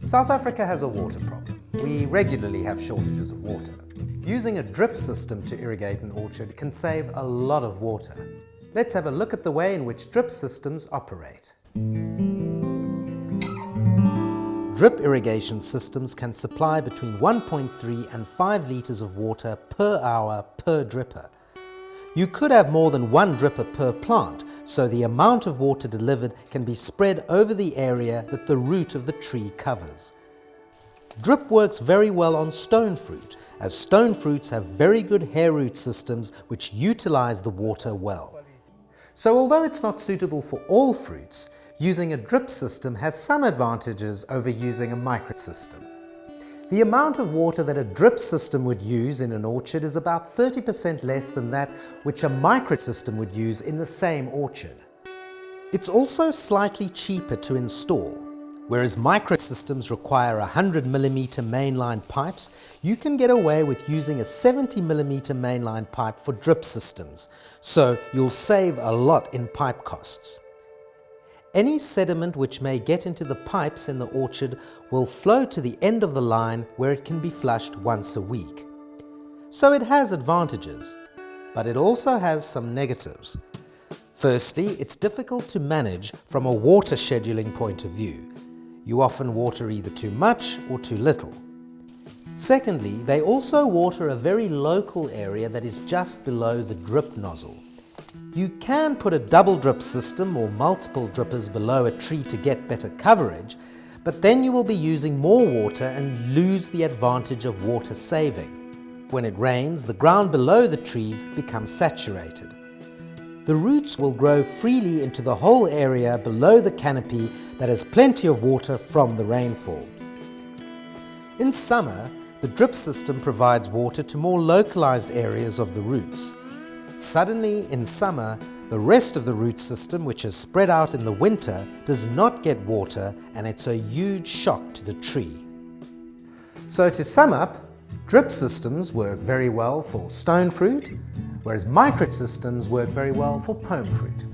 South Africa has a water problem. We regularly have shortages of water. Using a drip system to irrigate an orchard can save a lot of water. Let's have a look at the way in which drip systems operate. Drip irrigation systems can supply between 1.3 and 5 litres of water per hour per dripper. You could have more than one dripper per plant, so the amount of water delivered can be spread over the area that the root of the tree covers. Drip works very well on stone fruit, as stone fruits have very good hair root systems which utilize the water well. So although it's not suitable for all fruits, using a drip system has some advantages over using a micro system. The amount of water that a drip system would use in an orchard is about 30% less than that which a micro system would use in the same orchard. It's also slightly cheaper to install. Whereas micro systems require 100mm mainline pipes, you can get away with using a 70mm mainline pipe for drip systems, so you'll save a lot in pipe costs. Any sediment which may get into the pipes in the orchard will flow to the end of the line where it can be flushed once a week. So it has advantages, but it also has some negatives. Firstly, it's difficult to manage from a water scheduling point of view. You often water either too much or too little. Secondly, they also water a very local area that is just below the drip nozzle. You can put a double drip system or multiple drippers below a tree to get better coverage, but then you will be using more water and lose the advantage of water saving. When it rains, the ground below the trees becomes saturated. The roots will grow freely into the whole area below the canopy that has plenty of water from the rainfall. In summer, the drip system provides water to more localized areas of the roots. Suddenly, in summer, the rest of the root system, which is spread out in the winter, does not get water, and it's a huge shock to the tree. So to sum up, drip systems work very well for stone fruit, whereas micro systems work very well for pome fruit.